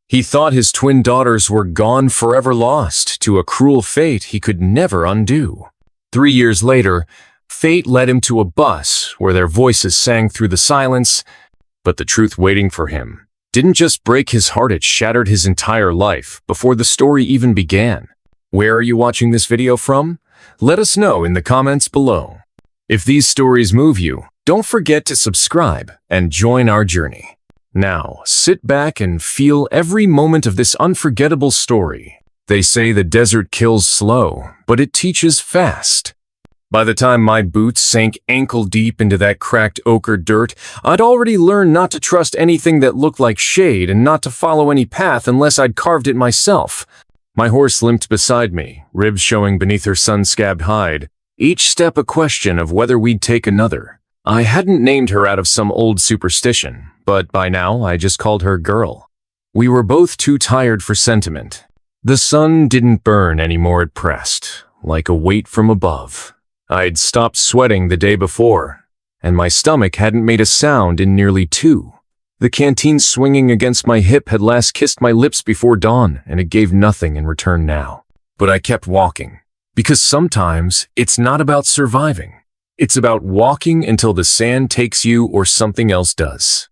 He thought his twin daughters were gone forever, lost to a cruel fate he could never undo. 3 years later, fate led him to a bus where their voices sang through the silence, but the truth waiting for him didn't just break his heart, it shattered his entire life before the story even began. Where are you watching this video from? Let us know in the comments below. If these stories move you, don't forget to subscribe and join our journey. Now, sit back and feel every moment of this unforgettable story. They say the desert kills slow, but it teaches fast. By the time my boots sank ankle-deep into that cracked ochre dirt, I'd already learned not to trust anything that looked like shade and not to follow any path unless I'd carved it myself. My horse limped beside me, ribs showing beneath her sun-scabbed hide, each step a question of whether we'd take another. I hadn't named her out of some old superstition, but by now I just called her Girl. We were both too tired for sentiment. The sun didn't burn anymore, it pressed, like a weight from above. I'd stopped sweating the day before, and my stomach hadn't made a sound in nearly 2. The canteen swinging against my hip had last kissed my lips before dawn, and it gave nothing in return now. But I kept walking, because sometimes it's not about surviving. It's about walking until the sand takes you or something else does.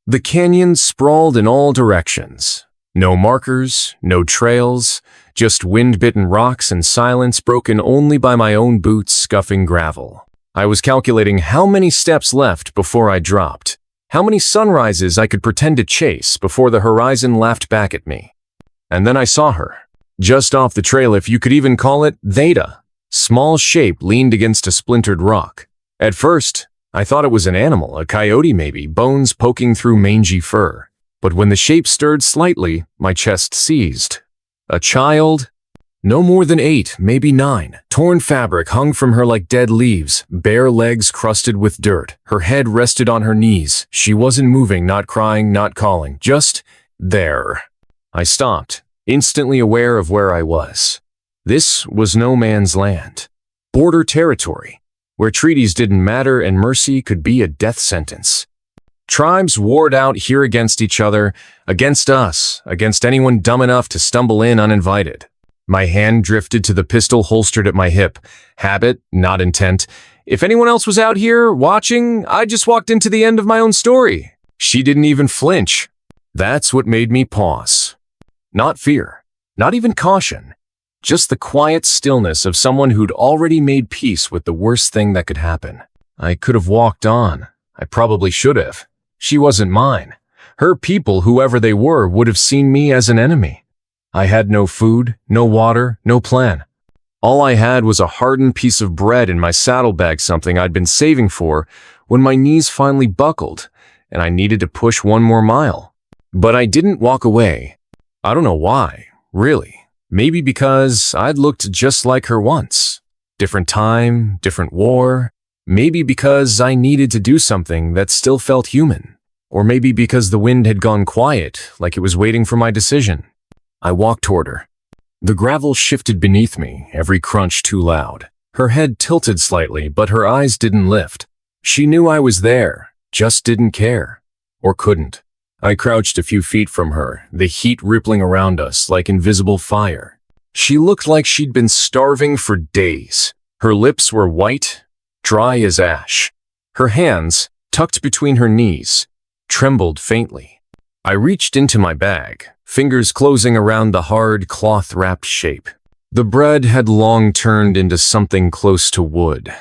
The canyon sprawled in all directions. No markers, no trails, just wind-bitten rocks and silence broken only by my own boots scuffing gravel. I was calculating how many steps left before I dropped, how many sunrises I could pretend to chase before the horizon laughed back at me. And then I saw her, just off the trail, if you could even call it, Theta. Small shape leaned against a splintered rock. At first, I thought it was an animal, a coyote maybe, bones poking through mangy fur. But when the shape stirred slightly, my chest seized. A child? No more than 8, maybe 9. Torn fabric hung from her like dead leaves, bare legs crusted with dirt. Her head rested on her knees. She wasn't moving, not crying, not calling, just there. I stopped, instantly aware of where I was. This was no man's land. Border territory, where treaties didn't matter and mercy could be a death sentence. Tribes warred out here against each other, against us, against anyone dumb enough to stumble in uninvited. My hand drifted to the pistol holstered at my hip. Habit, not intent. If anyone else was out here watching, I just walked into the end of my own story. She didn't even flinch. That's what made me pause. Not fear, not even caution. Just the quiet stillness of someone who'd already made peace with the worst thing that could happen. I could have walked on. I probably should have. She wasn't mine. Her people, whoever they were, would have seen me as an enemy. I had no food, no water, no plan. All I had was a hardened piece of bread in my saddlebag, something I'd been saving for when my knees finally buckled, and I needed to push one more mile. But I didn't walk away. I don't know why, really. Maybe because I'd looked just like her once. Different time, different war. Maybe because I needed to do something that still felt human. Or maybe because the wind had gone quiet, like it was waiting for my decision. I walked toward her. The gravel shifted beneath me, every crunch too loud. Her head tilted slightly, but her eyes didn't lift. She knew I was there, just didn't care. Or couldn't. I crouched a few feet from her, the heat rippling around us like invisible fire. She looked like she'd been starving for days. Her lips were white, dry as ash. Her hands, tucked between her knees, trembled faintly. I reached into my bag, fingers closing around the hard, cloth-wrapped shape. The bread had long turned into something close to wood.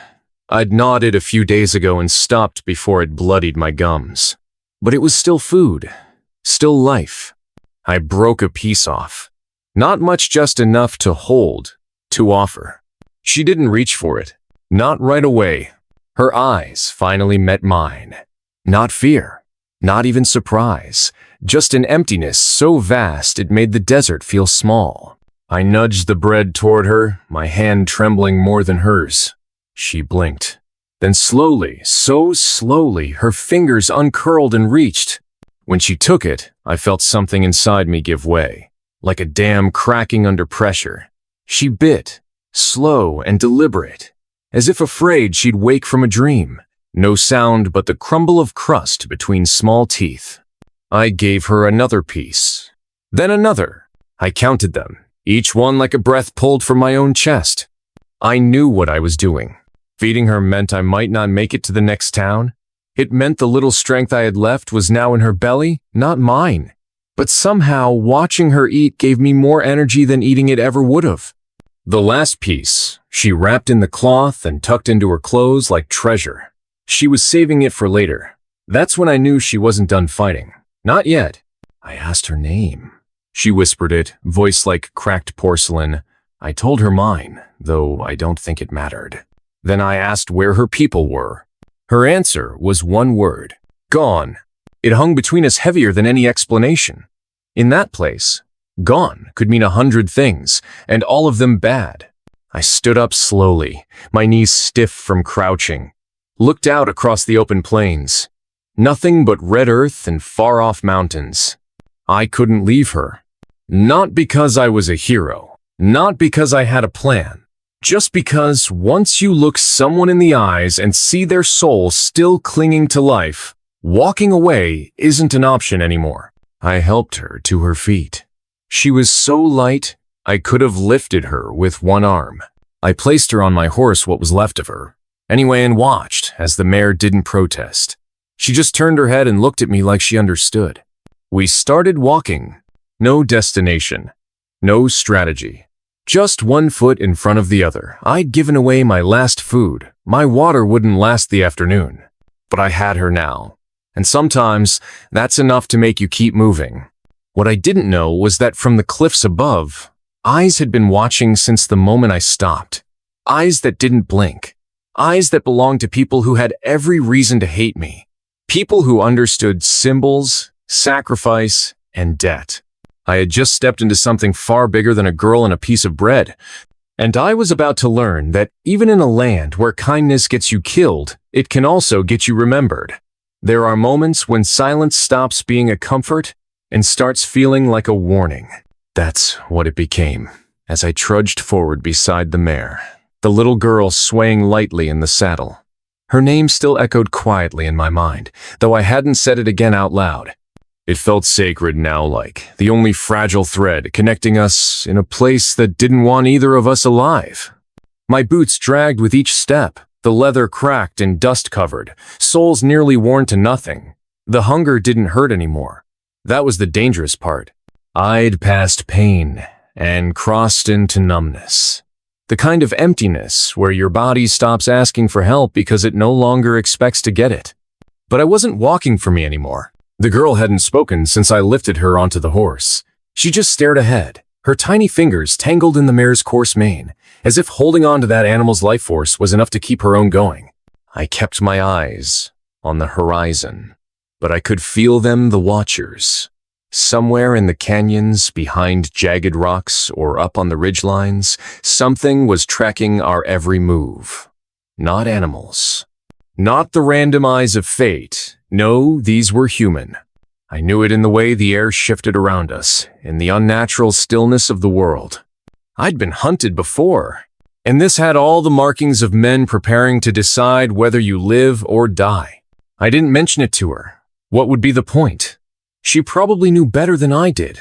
I'd gnawed it a few days ago and stopped before it bloodied my gums. But it was still food, still life. I broke a piece off. Not much, just enough to hold, to offer. She didn't reach for it. Not right away. Her eyes finally met mine. Not fear, not even surprise, just an emptiness so vast it made the desert feel small. I nudged the bread toward her, my hand trembling more than hers. She blinked. Then slowly, so slowly, her fingers uncurled and reached. When she took it, I felt something inside me give way, like a dam cracking under pressure. She bit, slow and deliberate, as if afraid she'd wake from a dream. No sound but the crumble of crust between small teeth. I gave her another piece. Then another. I counted them, each one like a breath pulled from my own chest. I knew what I was doing. Feeding her meant I might not make it to the next town. It meant the little strength I had left was now in her belly, not mine. But somehow, watching her eat gave me more energy than eating it ever would have. The last piece, she wrapped in the cloth and tucked into her clothes like treasure. She was saving it for later. That's when I knew she wasn't done fighting. Not yet. I asked her name. She whispered it, voice like cracked porcelain. I told her mine, though I don't think it mattered. Then I asked where her people were. Her answer was one word: gone. It hung between us heavier than any explanation. In that place, gone could mean 100 things, and all of them bad. I stood up slowly, my knees stiff from crouching, looked out across the open plains. Nothing but red earth and far-off mountains. I couldn't leave her. Not because I was a hero, not because I had a plan, just because once you look someone in the eyes and see their soul still clinging to life, walking away isn't an option anymore. I helped her to her feet. She was so light, I could have lifted her with one arm. I placed her on my horse, what was left of her, anyway, and watched as the mare didn't protest. She just turned her head and looked at me like she understood. We started walking. No destination. No strategy. Just one foot in front of the other. I'd given away my last food. My water wouldn't last the afternoon. But I had her now. And sometimes, that's enough to make you keep moving. What I didn't know was that from the cliffs above, eyes had been watching since the moment I stopped. Eyes that didn't blink. Eyes that belonged to people who had every reason to hate me. People who understood symbols, sacrifice, and debt. I had just stepped into something far bigger than a girl and a piece of bread. And I was about to learn that even in a land where kindness gets you killed, it can also get you remembered. There are moments when silence stops being a comfort and starts feeling like a warning. That's what it became, as I trudged forward beside the mare, the little girl swaying lightly in the saddle. Her name still echoed quietly in my mind, though I hadn't said it again out loud. It felt sacred now, like the only fragile thread connecting us in a place that didn't want either of us alive. My boots dragged with each step, the leather cracked and dust-covered, soles nearly worn to nothing. The hunger didn't hurt anymore. That was the dangerous part. I'd passed pain and crossed into numbness. The kind of emptiness where your body stops asking for help because it no longer expects to get it. But I wasn't walking for me anymore. The girl hadn't spoken since I lifted her onto the horse. She just stared ahead, her tiny fingers tangled in the mare's coarse mane, as if holding on to that animal's life force was enough to keep her own going. I kept my eyes on the horizon, but I could feel them, the watchers. Somewhere in the canyons, behind jagged rocks, or up on the ridgelines, something was tracking our every move. Not animals. Not the random eyes of fate. No, these were human. I knew it in the way the air shifted around us, in the unnatural stillness of the world. I'd been hunted before, and this had all the markings of men preparing to decide whether you live or die. I didn't mention it to her. What would be the point? She probably knew better than I did.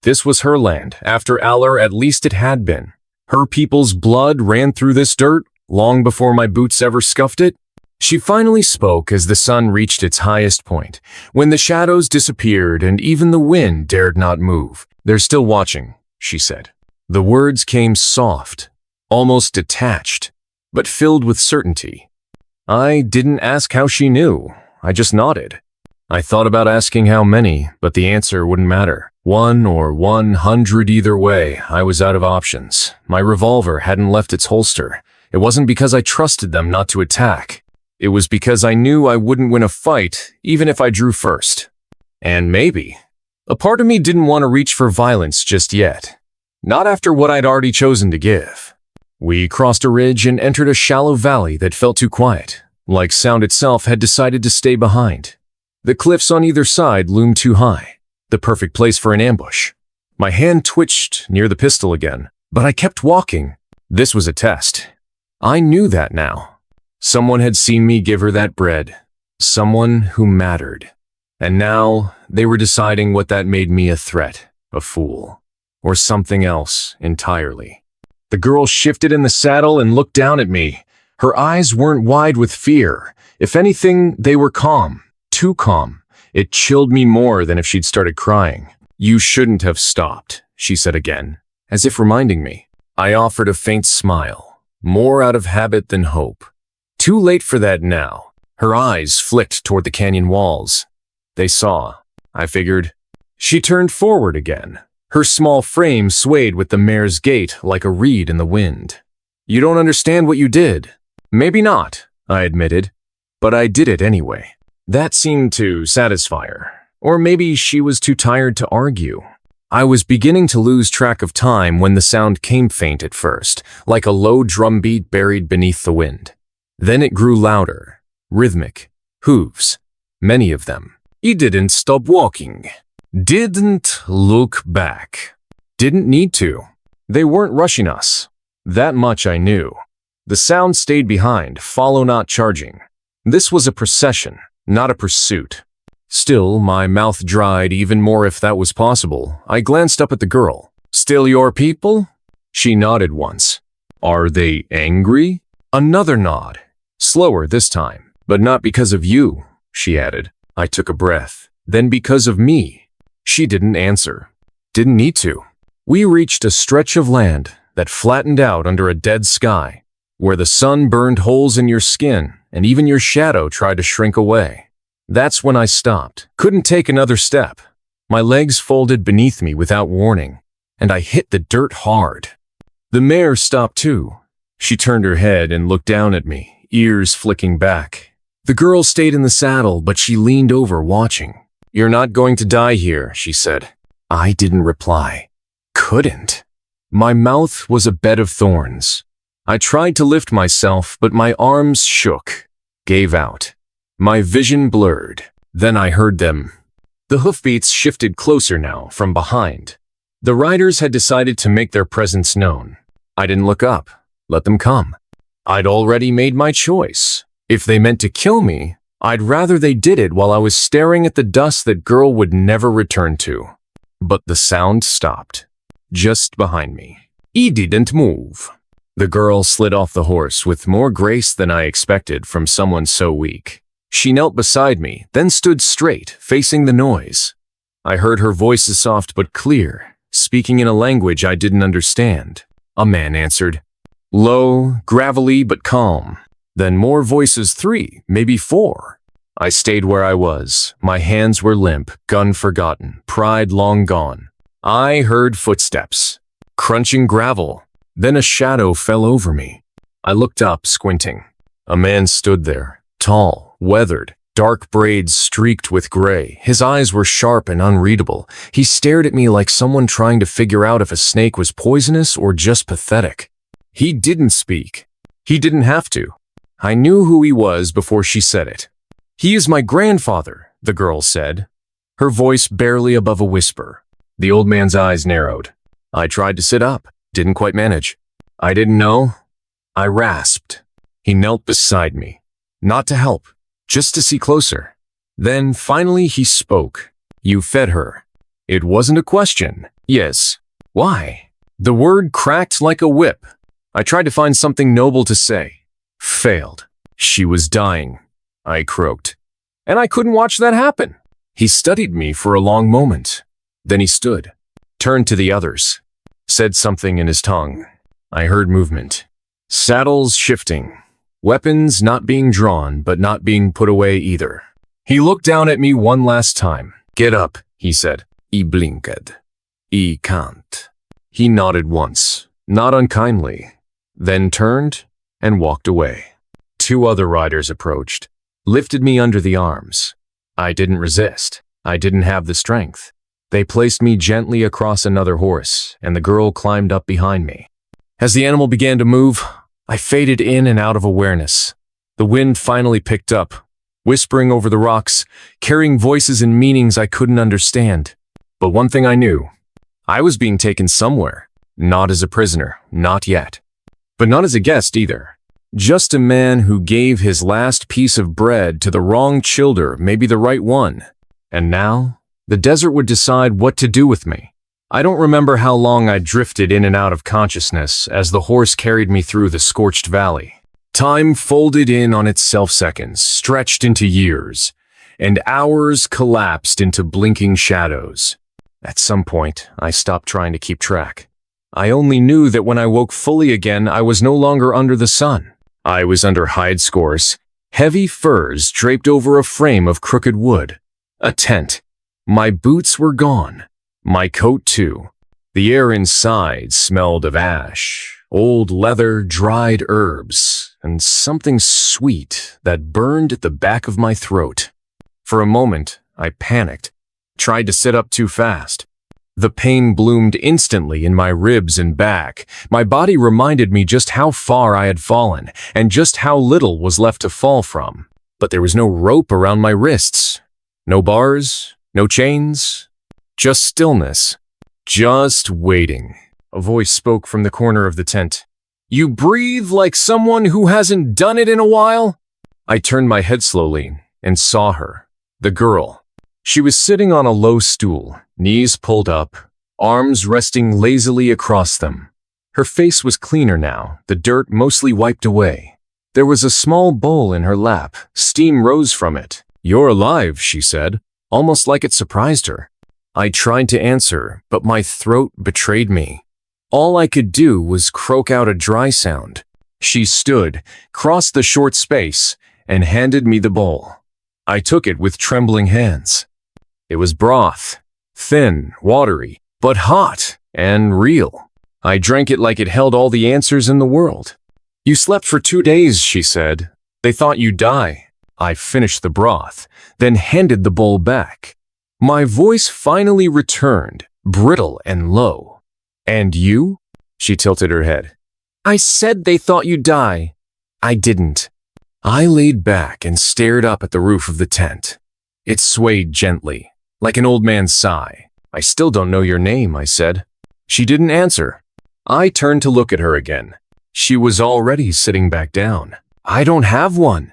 This was her land. After Aller, at least it had been. Her people's blood ran through this dirt long before my boots ever scuffed it. She finally spoke as the sun reached its highest point, when the shadows disappeared and even the wind dared not move. "They're still watching," she said. The words came soft, almost detached, but filled with certainty. I didn't ask how she knew. I just nodded. I thought about asking how many, but the answer wouldn't matter. 1 or 100 either way, I was out of options. My revolver hadn't left its holster. It wasn't because I trusted them not to attack. It was because I knew I wouldn't win a fight, even if I drew first. And maybe a part of me didn't want to reach for violence just yet. Not after what I'd already chosen to give. We crossed a ridge and entered a shallow valley that felt too quiet, like sound itself had decided to stay behind. The cliffs on either side loomed too high, the perfect place for an ambush. My hand twitched near the pistol again, but I kept walking. This was a test. I knew that now. Someone had seen me give her that bread. Someone who mattered. And now, they were deciding what that made me a threat. a fool, or something else entirely. The girl shifted in the saddle and looked down at me. Her eyes weren't wide with fear. If anything, they were calm, too calm. It chilled me more than if she'd started crying. "You shouldn't have stopped," she said again, as if reminding me. I offered a faint smile, more out of habit than hope. Too late for that now. Her eyes flicked toward the canyon walls. They saw, I figured. She turned forward again. Her small frame swayed with the mare's gait like a reed in the wind. "You don't understand what you did." "Maybe not," I admitted, "but I did it anyway." That seemed to satisfy her. Or maybe she was too tired to argue. I was beginning to lose track of time when the sound came faint at first, like a low drumbeat buried beneath the wind. Then it grew louder, rhythmic, hooves, many of them. He didn't stop walking. Didn't look back. Didn't need to. They weren't rushing us. That much I knew. The sound stayed behind, follow not charging. This was a procession, not a pursuit. Still, my mouth dried even more if that was possible. I glanced up at the girl. "Still your people?" She nodded once. "Are they angry?" Another nod. Slower this time. "But not because of you," she added. I took a breath. "Then because of me." She didn't answer. Didn't need to. We reached a stretch of land that flattened out under a dead sky, where the sun burned holes in your skin and even your shadow tried to shrink away. That's when I stopped. Couldn't take another step. My legs folded beneath me without warning, and I hit the dirt hard. The mare stopped too. She turned her head and looked down at me, ears flicking back. The girl stayed in the saddle, but she leaned over watching. "You're not going to die here," she said. I didn't reply. Couldn't. My mouth was a bed of thorns. I tried to lift myself, but my arms shook, gave out. My vision blurred. Then I heard them. The hoofbeats shifted closer now, from behind. The riders had decided to make their presence known. I didn't look up. Let them come. I'd already made my choice. If they meant to kill me, I'd rather they did it while I was staring at the dust that girl would never return to. But the sound stopped. Just behind me. He didn't move. The girl slid off the horse with more grace than I expected from someone so weak. She knelt beside me, then stood straight, facing the noise. I heard her voice soft but clear, speaking in a language I didn't understand. A man answered. Low, gravelly, but calm. Then more voices, 3, maybe 4. I stayed where I was. My hands were limp, gun forgotten, pride long gone. I heard footsteps, crunching gravel. Then a shadow fell over me. I looked up, squinting. A man stood there, tall, weathered, dark braids streaked with gray. His eyes were sharp and unreadable. He stared at me like someone trying to figure out if a snake was poisonous or just pathetic. He didn't speak. He didn't have to. I knew who he was before she said it. He is my grandfather, the girl said, her voice barely above a whisper. The old man's eyes narrowed. I tried to sit up, didn't quite manage. I didn't know. I rasped. He knelt beside me, not to help, just to see closer. Then finally he spoke. You fed her. It wasn't a question. Yes. Why? The word cracked like a whip. I tried to find something noble to say. Failed. She was dying, I croaked. And I couldn't watch that happen. He studied me for a long moment. Then he stood, turned to the others, said something in his tongue. I heard movement. Saddles shifting. Weapons not being drawn, but not being put away either. He looked down at me one last time. Get up, he said. I blinked. I can't. He nodded once, not unkindly, then turned and walked away. 2 other riders approached, lifted me under the arms. I didn't resist. I didn't have the strength. They placed me gently across another horse, and the girl climbed up behind me. As the animal began to move, I faded in and out of awareness. The wind finally picked up, whispering over the rocks, carrying voices and meanings I couldn't understand. But one thing I knew, I was being taken somewhere. Not as a prisoner, not yet. But not as a guest either. Just a man who gave his last piece of bread to the wrong childer, maybe the right one. And now, the desert would decide what to do with me. I don't remember how long I drifted in and out of consciousness as the horse carried me through the scorched valley. Time folded in on itself, seconds stretched into years, and hours collapsed into blinking shadows. At some point, I stopped trying to keep track. I only knew that when I woke fully again, I was no longer under the sun. I was under hide scores, heavy furs draped over a frame of crooked wood. A tent. My boots were gone. My coat too. The air inside smelled of ash, old leather, dried herbs, and something sweet that burned at the back of my throat. For a moment, I panicked, tried to sit up too fast. The pain bloomed instantly in my ribs and back. My body reminded me just how far I had fallen, and just how little was left to fall from. But there was no rope around my wrists. No bars, no chains, just stillness. Just waiting. A voice spoke from the corner of the tent. "You breathe like someone who hasn't done it in a while?" I turned my head slowly and saw her, the girl. She was sitting on a low stool, knees pulled up, arms resting lazily across them. Her face was cleaner now, the dirt mostly wiped away. There was a small bowl in her lap. Steam rose from it. "You're alive," she said, almost like it surprised her. I tried to answer, but my throat betrayed me. All I could do was croak out a dry sound. She stood, crossed the short space, and handed me the bowl. I took it with trembling hands. It was broth, thin, watery, but hot and real. I drank it like it held all the answers in the world. "You slept for 2 days," she said. "They thought you'd die." I finished the broth, then handed the bowl back. My voice finally returned, brittle and low. "And you?" She tilted her head. "I said they thought you'd die." "I didn't." I laid back and stared up at the roof of the tent. It swayed gently, like an old man's sigh. "I still don't know your name," I said. She didn't answer. I turned to look at her again. She was already sitting back down. "I don't have one,"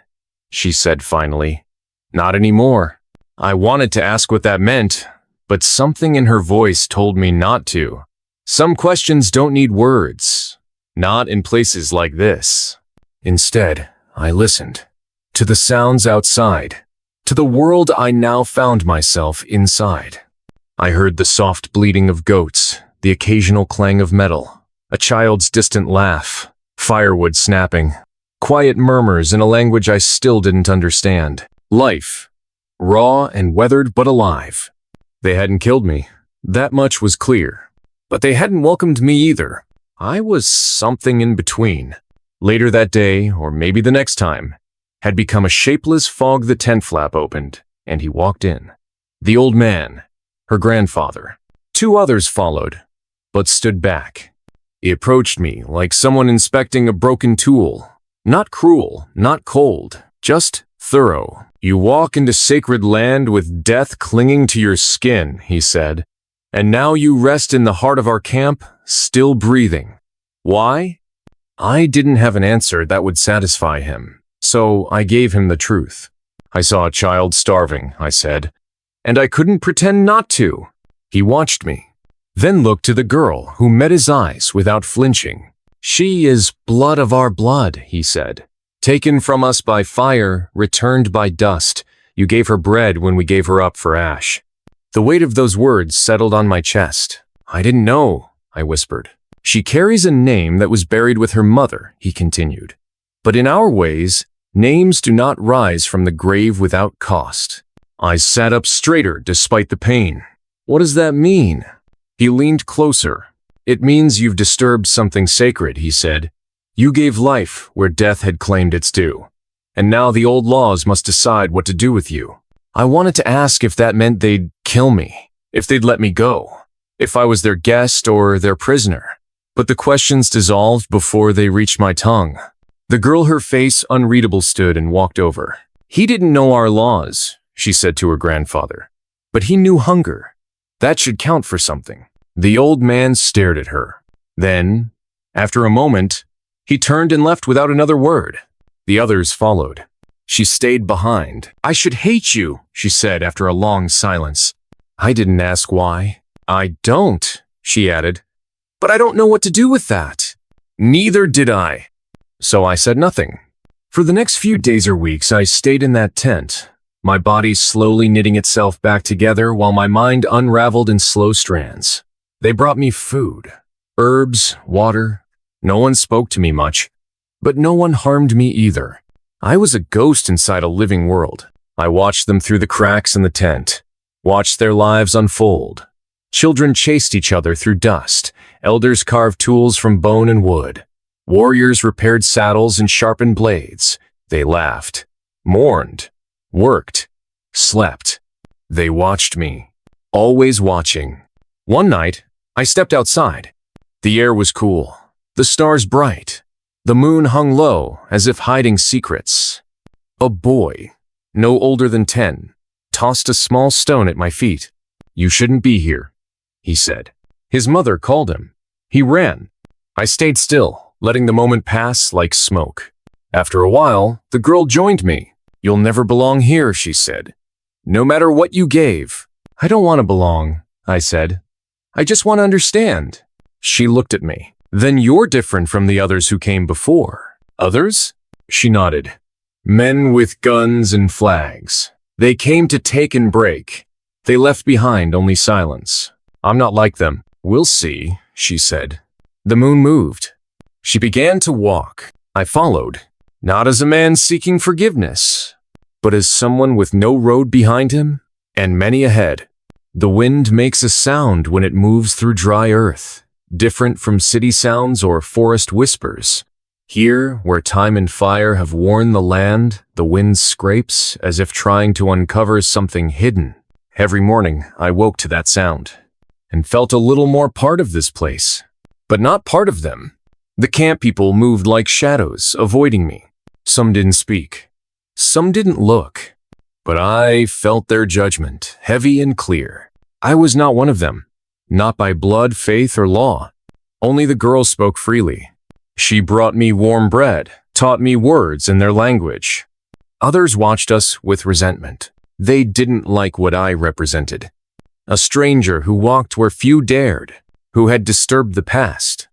she said finally. "Not anymore." I wanted to ask what that meant, but something in her voice told me not to. Some questions don't need words, not in places like this. Instead, I listened to the sounds outside, to the world I now found myself inside. I heard the soft bleating of goats, the occasional clang of metal, a child's distant laugh, firewood snapping, quiet murmurs in a language I still didn't understand. Life, raw and weathered but alive. They hadn't killed me, that much was clear. But they hadn't welcomed me either. I was something in between. Later that day, or maybe the next time, had become a shapeless fog. The tent flap opened, and he walked in. The old man, her grandfather. 2 others followed, but stood back. He approached me like someone inspecting a broken tool. Not cruel, not cold, just thorough. "You walk into sacred land with death clinging to your skin," he said. "And now you rest in the heart of our camp, still breathing. Why?" I didn't have an answer that would satisfy him, so I gave him the truth. "I saw a child starving," I said, "and I couldn't pretend not to." He watched me, then looked to the girl, who met his eyes without flinching. "She is blood of our blood," he said. "Taken from us by fire, returned by dust. You gave her bread when we gave her up for ash." The weight of those words settled on my chest. "I didn't know," I whispered. "She carries a name that was buried with her mother," he continued. "But in our ways, names do not rise from the grave without cost." I sat up straighter despite the pain. "What does that mean?" He leaned closer. "It means you've disturbed something sacred," he said. "You gave life where death had claimed its due. And now the old laws must decide what to do with you." I wanted to ask if that meant they'd kill me, if they'd let me go, if I was their guest or their prisoner. But the questions dissolved before they reached my tongue. The girl, her face unreadable, stood and walked over. "He didn't know our laws," she said to her grandfather. "But he knew hunger. That should count for something." The old man stared at her. Then, after a moment, he turned and left without another word. The others followed. She stayed behind. "I should hate you," she said after a long silence. I didn't ask why. "I don't," she added. But I don't know what to do with that. Neither did I. So I said nothing. For the next few days or weeks, I stayed in that tent, my body slowly knitting itself back together while my mind unraveled in slow strands. They brought me food, herbs, water. No one spoke to me much, but no one harmed me either. I was a ghost inside a living world. I watched them through the cracks in the tent, watched their lives unfold. Children chased each other through dust. Elders carved tools from bone and wood. Warriors repaired saddles and sharpened blades. They laughed, mourned, worked, slept. They watched me, always watching. One night, I stepped outside. The air was cool, the stars bright. The moon hung low, as if hiding secrets. A boy, no older than 10, tossed a small stone at my feet. "You shouldn't be here," he said. His mother called him. He ran. I stayed still, letting the moment pass like smoke. After a while, the girl joined me. "You'll never belong here," she said. "No matter what you gave." "I don't want to belong," I said. "I just want to understand." She looked at me. "Then you're different from the others who came before." "Others?" She nodded. "Men with guns and flags. They came to take and break. They left behind only silence. I'm not like them." "We'll see," she said. The moon moved. She began to walk. I followed, not as a man seeking forgiveness, but as someone with no road behind him and many ahead. The wind makes a sound when it moves through dry earth, different from city sounds or forest whispers. Here, where time and fire have worn the land, the wind scrapes as if trying to uncover something hidden. Every morning, I woke to that sound and felt a little more part of this place, but not part of them. The camp people moved like shadows, avoiding me. Some didn't speak. Some didn't look. But I felt their judgment, heavy and clear. I was not one of them, not by blood, faith, or law. Only the girl spoke freely. She brought me warm bread, taught me words in their language. Others watched us with resentment. They didn't like what I represented. A stranger who walked where few dared, who had disturbed the past.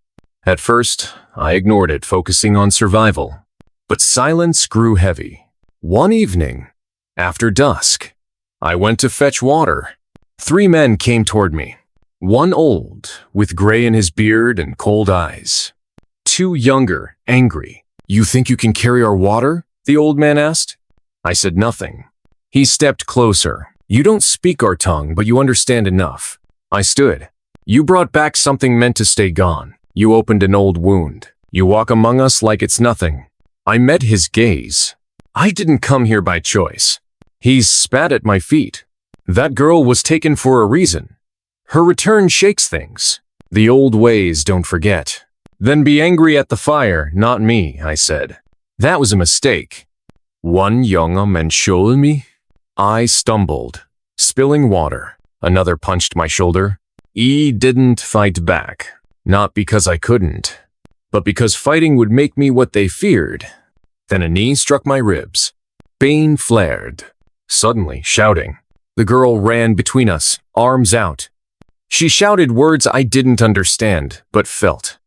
At first, I ignored it, focusing on survival. But silence grew heavy. One evening, after dusk, I went to fetch water. 3 men came toward me. One old, with gray in his beard and cold eyes. 2 younger, angry. "You think you can carry our water?" the old man asked. I said nothing. He stepped closer. "You don't speak our tongue, but you understand enough." I stood. "You brought back something meant to stay gone. You opened an old wound. You walk among us like it's nothing." I met his gaze. "I didn't come here by choice." He spat at my feet. "That girl was taken for a reason. Her return shakes things. The old ways don't forget." "Then be angry at the fire, not me," I said. "That was a mistake." "One young man showed me." I stumbled, spilling water. Another punched my shoulder. He didn't fight back, not because I couldn't, but because fighting would make me what they feared. Then a knee struck my ribs. Pain flared. Suddenly, shouting. The girl ran between us, arms out. She shouted words I didn't understand, but felt.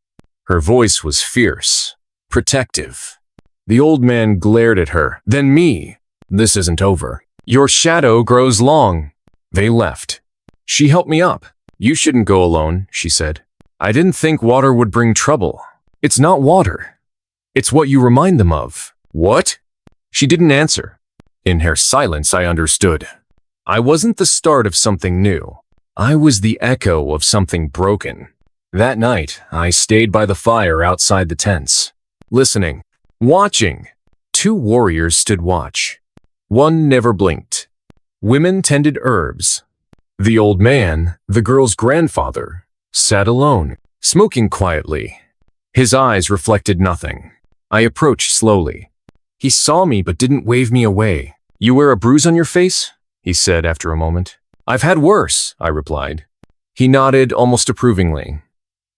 Her voice was fierce, protective. The old man glared at her, then me. "This isn't over. Your shadow grows long." They left. She helped me up. "You shouldn't go alone," she said. "I didn't think water would bring trouble." "It's not water. It's what you remind them of." "What?" She didn't answer. In her silence, I understood. I wasn't the start of something new. I was the echo of something broken. That night, I stayed by the fire outside the tents, listening, watching. 2 warriors stood watch. One never blinked. Women tended herbs. The old man, the girl's grandfather, sat alone, smoking quietly. His eyes reflected nothing. I approached slowly. He saw me but didn't wave me away. "You wear a bruise on your face?" he said after a moment. "I've had worse," I replied. He nodded almost approvingly.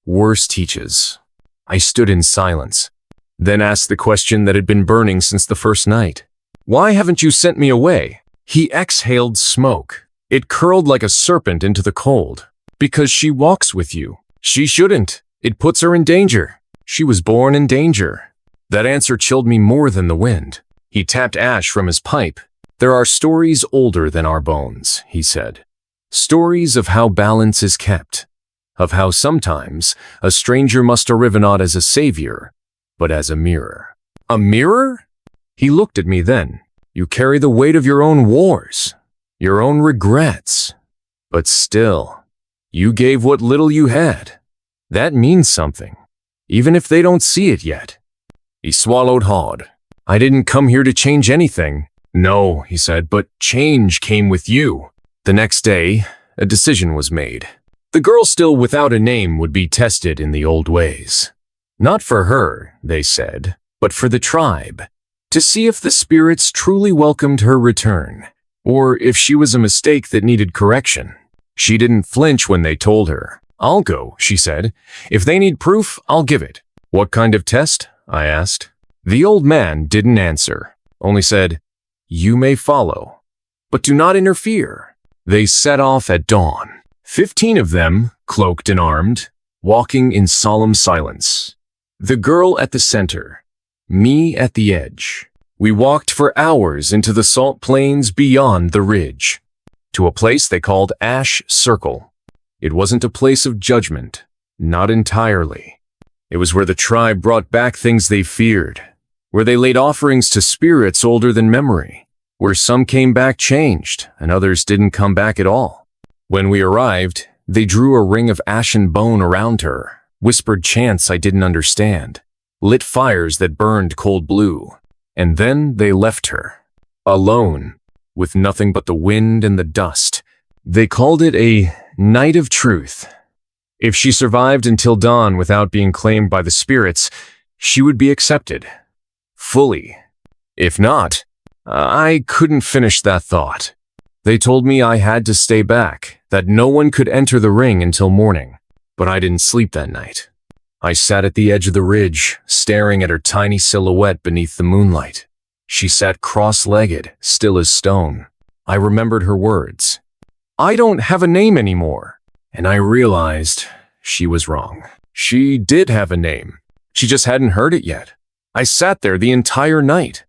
"Worse teaches." I stood in silence, then asked the question that had been burning since the first night. "Why haven't you sent me away?" He exhaled smoke. It curled like a serpent into the cold. Because she walks with you. She shouldn't. It puts her in danger. She was born in danger. That answer chilled me more than the wind. He tapped ash from his pipe. There are stories older than our bones, he said. Stories of how balance is kept. Of how sometimes a stranger must arrive not as a savior, but as a mirror. A mirror? He looked at me then. You carry the weight of your own wars, your own regrets. But still, you gave what little you had. That means something, even if they don't see it yet. He swallowed hard. I didn't come here to change anything. No, he said, but change came with you. The next day, a decision was made. The girl still without a name would be tested in the old ways. Not for her, they said, but for the tribe, to see if the spirits truly welcomed her return, or if she was a mistake that needed correction. She didn't flinch when they told her. I'll go, she said. If they need proof, I'll give it. What kind of test? I asked. The old man didn't answer, only said, You may follow, but do not interfere. They set off at dawn. 15 of them, cloaked and armed, walking in solemn silence. The girl at the center, me at the edge. We walked for hours into the salt plains beyond the ridge, to a place they called Ash Circle. It wasn't a place of judgment, not entirely. It was where the tribe brought back things they feared, where they laid offerings to spirits older than memory, where some came back changed and others didn't come back at all. When we arrived, they drew a ring of ashen bone around her, whispered chants I didn't understand, lit fires that burned cold blue, and then they left her, alone, with nothing but the wind and the dust. They called it a night of truth. If she survived until dawn without being claimed by the spirits, she would be accepted. Fully. If not, I couldn't finish that thought. They told me I had to stay back, that no one could enter the ring until morning, but I didn't sleep that night. I sat at the edge of the ridge, staring at her tiny silhouette beneath the moonlight. She sat cross-legged, still as stone. I remembered her words. I don't have a name anymore. And I realized she was wrong. She did have a name. She just hadn't heard it yet. I sat there the entire night.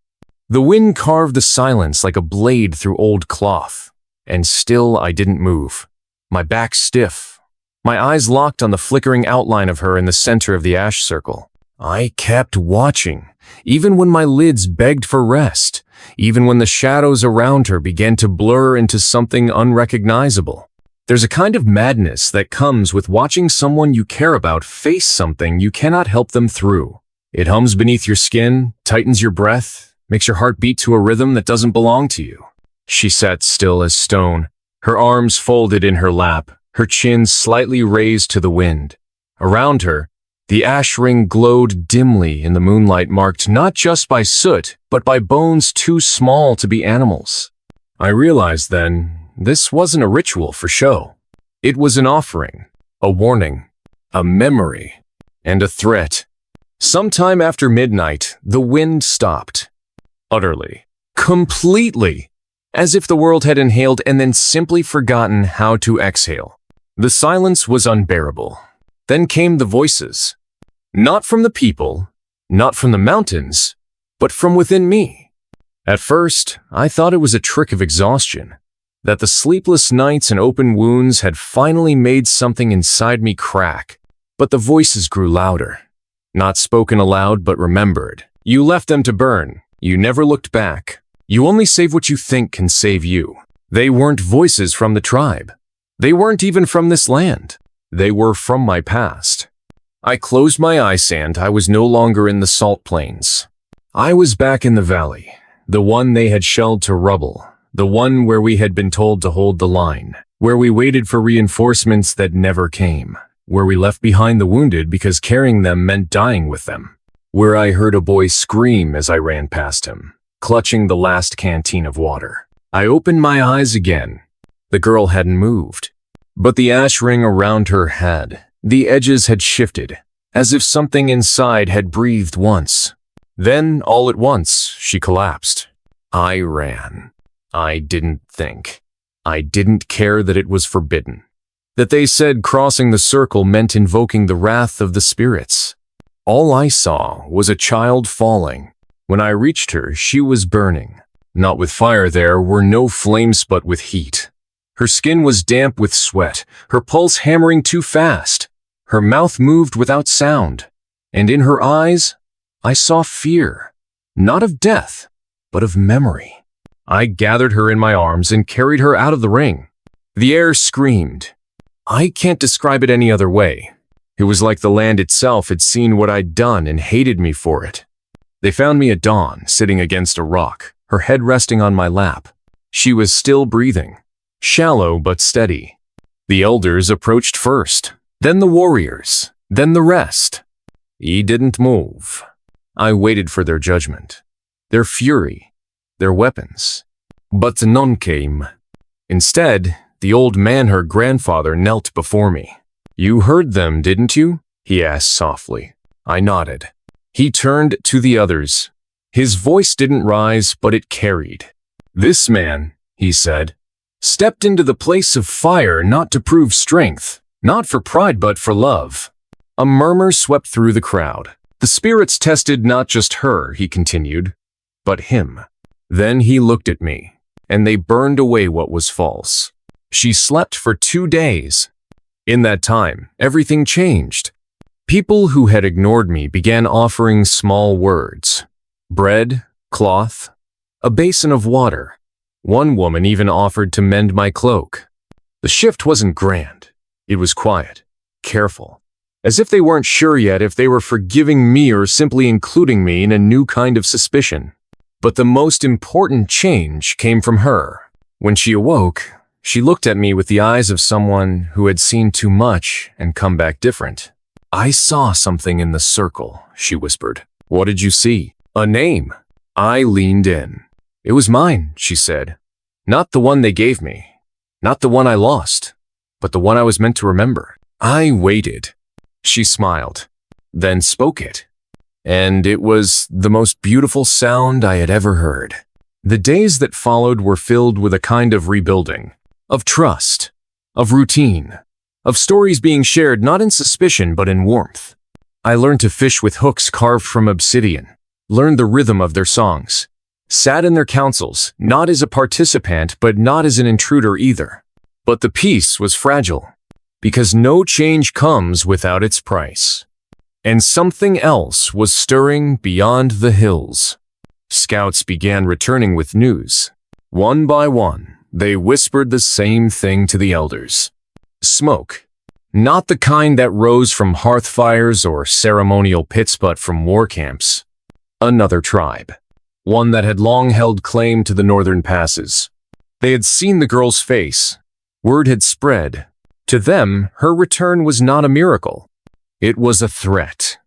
The wind carved the silence like a blade through old cloth. And still I didn't move. My back stiff. My eyes locked on the flickering outline of her in the center of the ash circle. I kept watching, even when my lids begged for rest, even when the shadows around her began to blur into something unrecognizable. There's a kind of madness that comes with watching someone you care about face something you cannot help them through. It hums beneath your skin, tightens your breath, makes your heart beat to a rhythm that doesn't belong to you. She sat still as stone, her arms folded in her lap, her chin slightly raised to the wind. Around her, the ash ring glowed dimly in the moonlight, marked not just by soot, but by bones too small to be animals. I realized then, this wasn't a ritual for show. It was an offering, a warning, a memory, and a threat. Sometime after midnight, the wind stopped. Utterly. Completely. As if the world had inhaled and then simply forgotten how to exhale. The silence was unbearable. Then came the voices. Not from the people, not from the mountains, but from within me. At first, I thought it was a trick of exhaustion, that the sleepless nights and open wounds had finally made something inside me crack. But the voices grew louder. Not spoken aloud, but remembered. You left them to burn. You never looked back. You only save what you think can save you. They weren't voices from the tribe. They weren't even from this land. They were from my past. I closed my eyes and I was no longer in the salt plains. I was back in the valley, the one they had shelled to rubble, the one where we had been told to hold the line, where we waited for reinforcements that never came, where we left behind the wounded because carrying them meant dying with them, where I heard a boy scream as I ran past him, clutching the last canteen of water. I opened my eyes again. The girl hadn't moved, but the ash ring around her had. The edges had shifted, as if something inside had breathed once. Then, all at once, she collapsed. I ran. I didn't think. I didn't care that it was forbidden. that they said crossing the circle meant invoking the wrath of the spirits. All I saw was a child falling. When I reached her, she was burning. Not with fire, there were no flames, but with heat. Her skin was damp with sweat, her pulse hammering too fast. Her mouth moved without sound, and in her eyes, I saw fear, not of death, but of memory. I gathered her in my arms and carried her out of the ring. The air screamed. I can't describe it any other way. It was like the land itself had seen what I'd done and hated me for it. They found me at dawn, sitting against a rock, her head resting on my lap. She was still breathing, shallow but steady. The elders approached first, then the warriors, then the rest. He didn't move. I waited for their judgment, their fury, their weapons. But none came. Instead, the old man, her grandfather, knelt before me. "You heard them, didn't you?" he asked softly. I nodded. He turned to the others. His voice didn't rise, but it carried. "This man," he said, "stepped into the place of fire not to prove strength, not for pride but for love." A murmur swept through the crowd. The spirits tested not just her, he continued, but him. Then he looked at me, and they burned away what was false. She slept for 2 days. In that time, everything changed. People who had ignored me began offering small words. Bread, cloth, a basin of water. One woman even offered to mend my cloak. The shift wasn't grand. It was quiet, careful, as if they weren't sure yet if they were forgiving me or simply including me in a new kind of suspicion. But the most important change came from her. When she awoke, she looked at me with the eyes of someone who had seen too much and come back different. "I saw something in the circle," she whispered. "What did you see?" "A name." I leaned in. "It was mine," she said. "Not the one they gave me, not the one I lost, but the one I was meant to remember." I waited. She smiled, then spoke it. And it was the most beautiful sound I had ever heard. The days that followed were filled with a kind of rebuilding, of trust, of routine, of stories being shared not in suspicion but in warmth. I learned to fish with hooks carved from obsidian, learned the rhythm of their songs, sat in their councils, not as a participant but not as an intruder either. But the peace was fragile, because no change comes without its price. And something else was stirring beyond the hills. Scouts began returning with news. One by one, they whispered the same thing to the elders. Smoke. Not the kind that rose from hearth fires or ceremonial pits, but from war camps. Another tribe. One that had long held claim to the northern passes. They had seen the girl's face. Word had spread. To them, her return was not a miracle. It was a threat.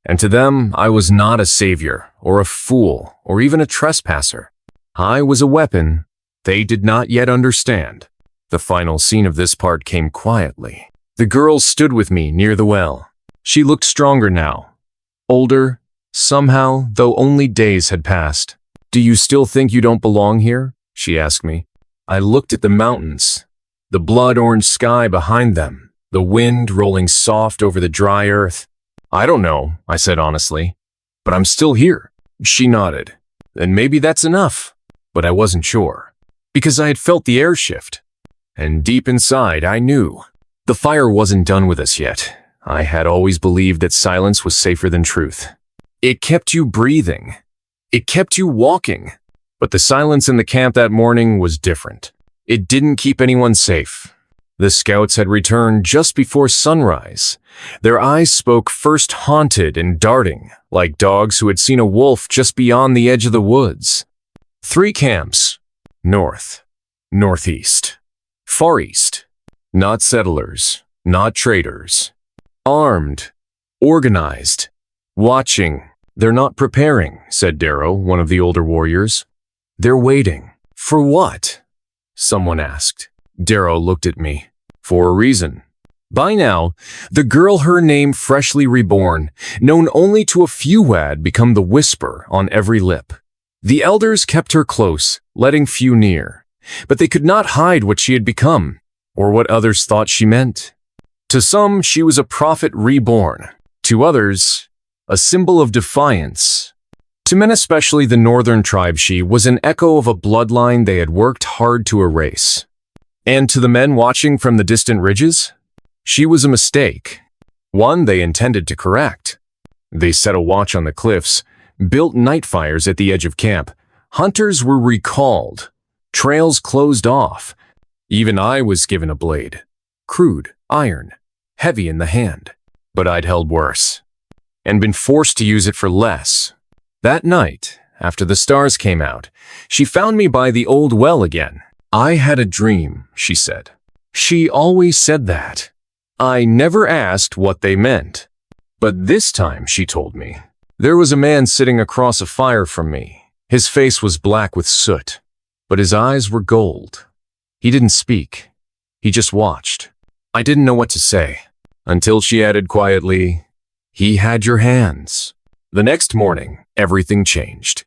And to them, I was not a savior, or a fool, or even a trespasser. I was a weapon they did not yet understand. The final scene of this part came quietly. The girl stood with me near the well. She looked stronger now. Older, somehow, though only days had passed. "Do you still think you don't belong here?" she asked me. I looked at the mountains, the blood-orange sky behind them, the wind rolling soft over the dry earth. "I don't know," I said honestly, "but I'm still here." She nodded. "And maybe that's enough." But I wasn't sure, because I had felt the air shift. And deep inside, I knew. The fire wasn't done with us yet. I had always believed that silence was safer than truth. It kept you breathing. It kept you walking. But the silence in the camp that morning was different. It didn't keep anyone safe. The scouts had returned just before sunrise. Their eyes spoke, first haunted and darting, like dogs who had seen a wolf just beyond the edge of the woods. 3 camps. North, northeast, far east. Not settlers, not traders. Armed, organized, watching. "They're not preparing," said Darrow, one of the older warriors. "They're waiting." "For what?" someone asked. Darrow looked at me. "For a reason." By now, the girl, her name freshly reborn, known only to a few, had become the whisper on every lip. The elders kept her close, letting few near. But they could not hide what she had become. or what others thought she meant. To some, she was a prophet reborn. To others, a symbol of defiance. To men, especially the northern tribe, she was an echo of a bloodline they had worked hard to erase. And to the men watching from the distant ridges, she was a mistake, one they intended to correct. They set a watch on the cliffs, built night fires at the edge of camp. Hunters were recalled, trails closed off. Even I was given a blade, crude, iron, heavy in the hand. But I'd held worse, and been forced to use it for less. That night, after the stars came out, she found me by the old well again. I had a dream, she said. She always said that. I never asked what they meant. But this time, she told me, there was a man sitting across a fire from me. His face was black with soot, but his eyes were gold. He didn't speak. He just watched. I didn't know what to say, until she added quietly, he had your hands. The next morning, everything changed.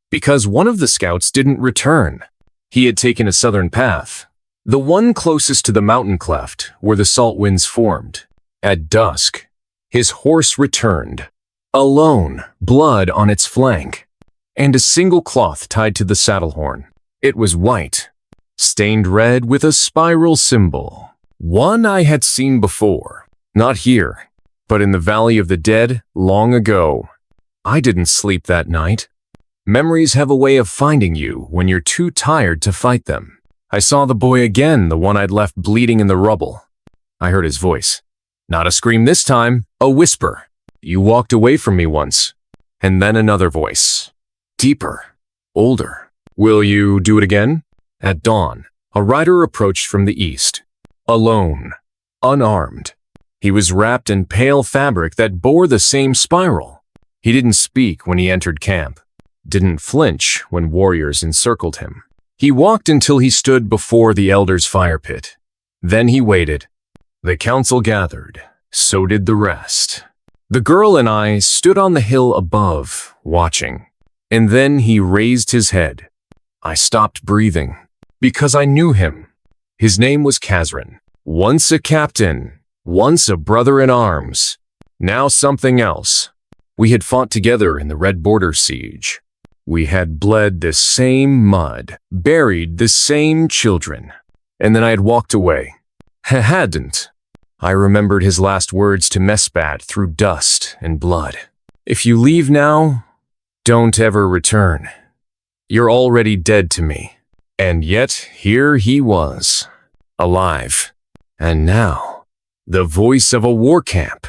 Because one of the scouts didn't return. He had taken a southern path, the one closest to the mountain cleft where the salt winds formed. At dusk, his horse returned, alone, blood on its flank, and a single cloth tied to the saddle horn. It was white, stained red with a spiral symbol. One I had seen before, not here, but in the Valley of the Dead long ago. I didn't sleep that night. Memories have a way of finding you when you're too tired to fight them. I saw the boy again, the one I'd left bleeding in the rubble. I heard his voice. Not a scream this time, a whisper. You walked away from me once. And then another voice. Deeper, older. Will you do it again? At dawn, a rider approached from the east. Alone, unarmed. He was wrapped in pale fabric that bore the same spiral. He didn't speak when he entered camp. Didn't flinch when warriors encircled him. He walked until he stood before the elders' fire pit. Then he waited. The council gathered. So did the rest. The girl and I stood on the hill above, watching. And then he raised his head. I stopped breathing, because I knew him. His name was Kazran. Once a captain, once a brother in arms, now something else. We had fought together in the Red Border Siege. We had bled the same mud, buried the same children. And then I had walked away. Hadn't. I remembered his last words to Mesbad through dust and blood. If you leave now, don't ever return. You're already dead to me. And yet, here he was, alive. And now, the voice of a war camp.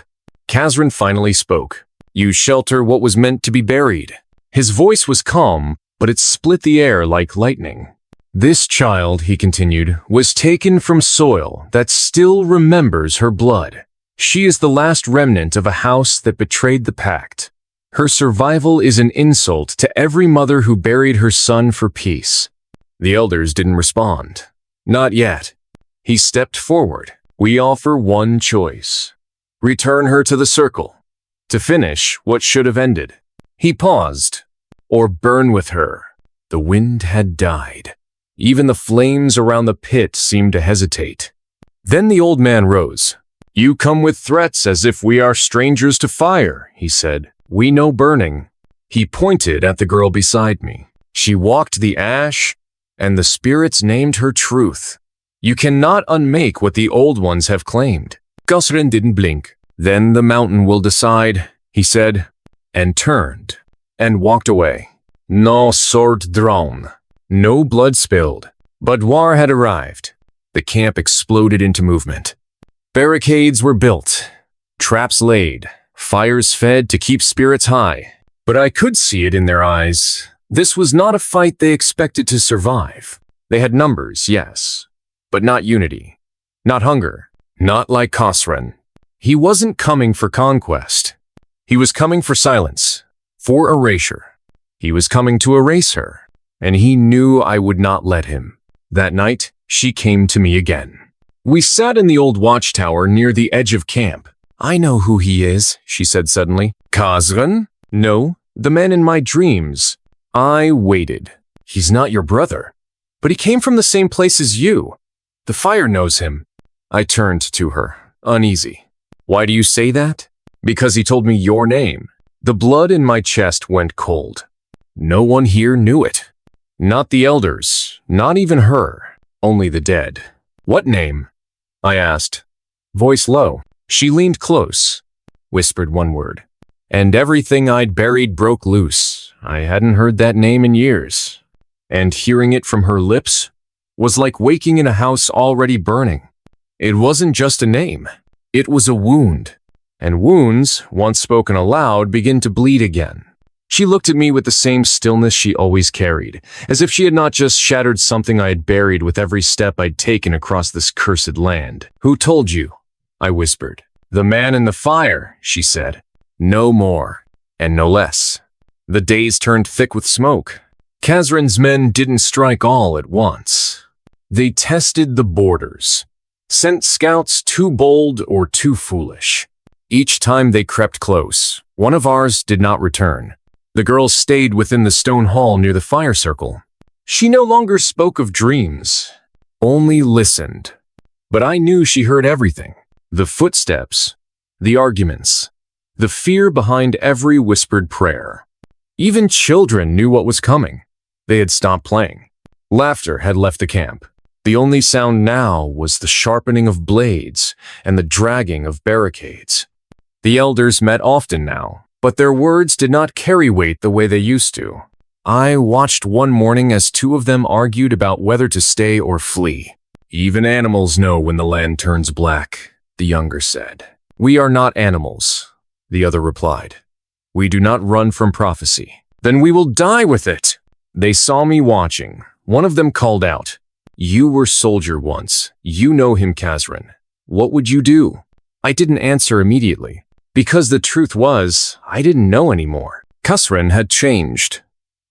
Kazran finally spoke. You shelter what was meant to be buried. His voice was calm, but it split the air like lightning. This child, he continued, was taken from soil that still remembers her blood. She is the last remnant of a house that betrayed the pact. Her survival is an insult to every mother who buried her son for peace. The elders didn't respond. Not yet. He stepped forward. We offer one choice. Return her to the circle. To finish what should have ended. He paused. Or burn with her. The wind had died. Even the flames around the pit seemed to hesitate. Then the old man rose. You come with threats as if we are strangers to fire, he said. We know burning. He pointed at the girl beside me. She walked the ash, and the spirits named her truth. You cannot unmake what the old ones have claimed. Kazran didn't blink. Then the mountain will decide, he said, and turned, and walked away. No sword drawn. No blood spilled. But war had arrived. The camp exploded into movement. Barricades were built, traps laid, fires fed to keep spirits high. But I could see it in their eyes. This was not a fight they expected to survive. They had numbers, yes, but not unity, not hunger, not like Kazran. He wasn't coming for conquest. He was coming for silence, for erasure. He was coming to erase her. And he knew I would not let him. That night, she came to me again. We sat in the old watchtower near the edge of camp. I know who he is, she said suddenly. Kazran? No, the man in my dreams. I waited. He's not your brother. But he came from the same place as you. The fire knows him. I turned to her, uneasy. Why do you say that? Because he told me your name. The blood in my chest went cold. No one here knew it. Not the elders, not even her, only the dead. What name? I asked. Voice low. She leaned close, whispered one word. And everything I'd buried broke loose. I hadn't heard that name in years. And hearing it from her lips was like waking in a house already burning. It wasn't just a name. It was a wound. And wounds, once spoken aloud, begin to bleed again. She looked at me with the same stillness she always carried, as if she had not just shattered something I had buried with every step I'd taken across this cursed land. Who told you? I whispered. The man in the fire, she said. No more, and no less. The days turned thick with smoke. Khazran's men didn't strike all at once. They tested the borders, sent scouts too bold or too foolish. Each time they crept close, one of ours did not return. The girl stayed within the stone hall near the fire circle. She no longer spoke of dreams, only listened. But I knew she heard everything. The footsteps, the arguments, the fear behind every whispered prayer. Even children knew what was coming. They had stopped playing. Laughter had left the camp. The only sound now was the sharpening of blades and the dragging of barricades. The elders met often now, but their words did not carry weight the way they used to. I watched one morning as two of them argued about whether to stay or flee. Even animals know when the land turns black, the younger said. We are not animals, the other replied. We do not run from prophecy. Then we will die with it. They saw me watching. One of them called out, You were soldier once. You know him, Khazran. What would you do? I didn't answer immediately, because the truth was, I didn't know anymore. Khazran had changed.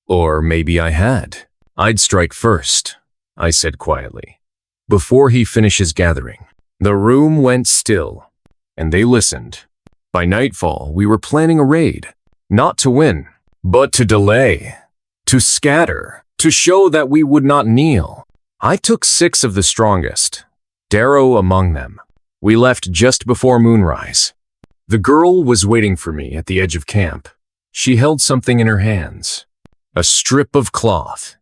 Or maybe I had. I'd strike first, I said quietly, before he finishes gathering. The room went still, and they listened. By nightfall, we were planning a raid, not to win, but to delay, to scatter, to show that we would not kneel. I took 6 of the strongest, Darrow among them. We left just before moonrise. The girl was waiting for me at the edge of camp. She held something in her hands, a strip of cloth,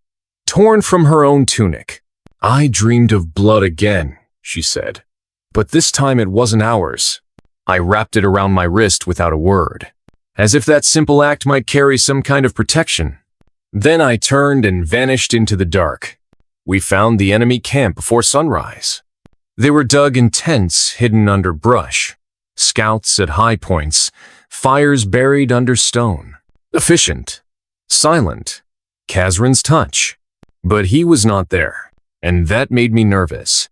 torn from her own tunic. I dreamed of blood again, she said, but this time it wasn't ours. I wrapped it around my wrist without a word, as if that simple act might carry some kind of protection. Then I turned and vanished into the dark. We found the enemy camp before sunrise. They were dug in tents hidden under brush, scouts at high points, fires buried under stone. Efficient, silent, Khazran's touch. But he was not there, and that made me nervous.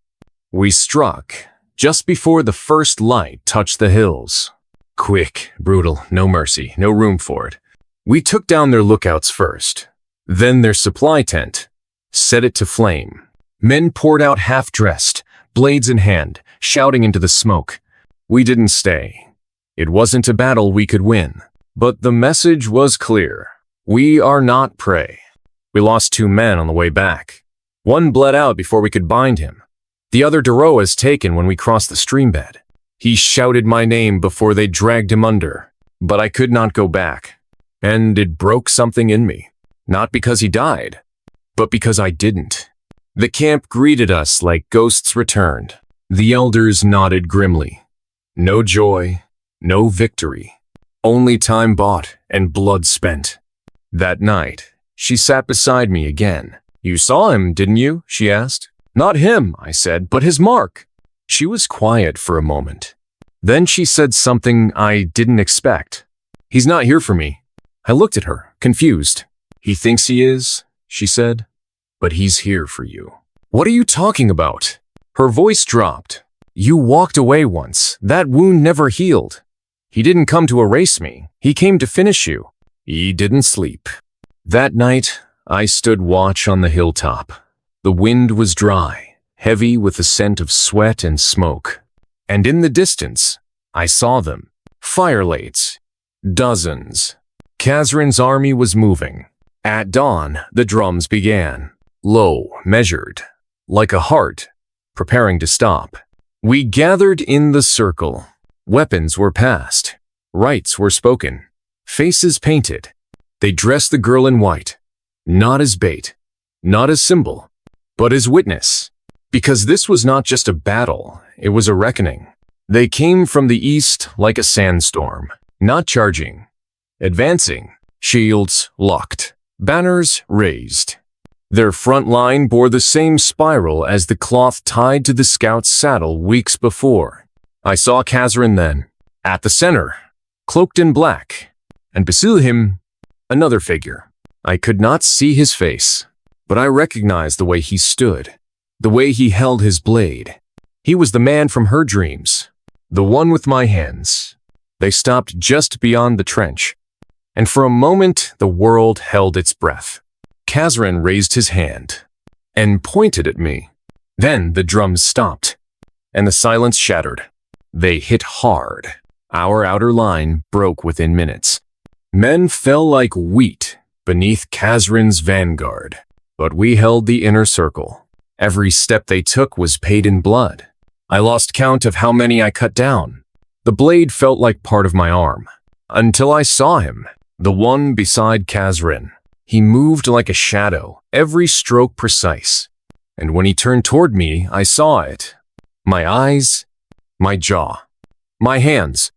We struck just before the first light touched the hills. Quick, brutal, no mercy, no room for it. We took down their lookouts first, then their supply tent, set it to flame. Men poured out half-dressed, blades in hand, shouting into the smoke. We didn't stay. It wasn't a battle we could win, but the message was clear. We are not prey. We lost 2 men on the way back. One bled out before we could bind him. The other Darrow was taken when we crossed the stream bed. He shouted my name before they dragged him under, but I could not go back. And it broke something in me. Not because he died, but because I didn't. The camp greeted us like ghosts returned. The elders nodded grimly. No joy, no victory. Only time bought and blood spent. That night, she sat beside me again. You saw him, didn't you? She asked. Not him, I said, but his mark. She was quiet for a moment. Then she said something I didn't expect. He's not here for me. I looked at her, confused. He thinks he is, she said, but he's here for you. What are you talking about? Her voice dropped. You walked away once. That wound never healed. He didn't come to erase me. He came to finish you. He didn't sleep. That night, I stood watch on the hilltop. The wind was dry, heavy with the scent of sweat and smoke. And in the distance, I saw them. Firelades. Dozens. Khazran's army was moving. At dawn, the drums began. Low, measured. Like a heart. preparing to stop. We gathered in the circle. Weapons were passed. Rites were spoken. Faces painted. They dressed the girl in white, not as bait, not as symbol, but as witness. Because this was not just a battle, it was a reckoning. They came from the east like a sandstorm, not charging, advancing, shields locked, banners raised. Their front line bore the same spiral as the cloth tied to the scout's saddle weeks before. I saw Kazarin then, at the center, cloaked in black, and beside him, another figure. I could not see his face, but I recognized the way he stood, the way he held his blade. He was the man from her dreams, the one with my hands. They stopped just beyond the trench, and for a moment the world held its breath. Kazarin raised his hand and pointed at me. Then the drums stopped, and the silence shattered. They hit hard. Our outer line broke within minutes. Men fell like wheat beneath Kazarin's vanguard, but we held the inner circle. Every step they took was paid in blood. I lost count of how many I cut down. The blade felt like part of my arm, until I saw him, the one beside Kazarin. He moved like a shadow, every stroke precise. And when he turned toward me, I saw it. My eyes, my jaw, my hands.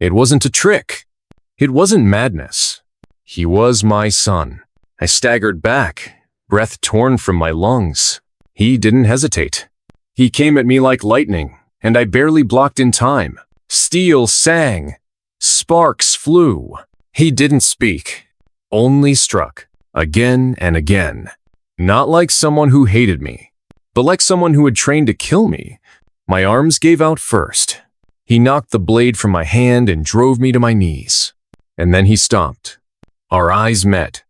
It wasn't a trick. It wasn't madness. He was my son. I staggered back, breath torn from my lungs. He didn't hesitate. He came at me like lightning, and I barely blocked in time. Steel sang. Sparks flew. He didn't speak, only struck, again and again. Not like someone who hated me, but like someone who had trained to kill me. My arms gave out first. He knocked the blade from my hand and drove me to my knees. And then he stopped. Our eyes met,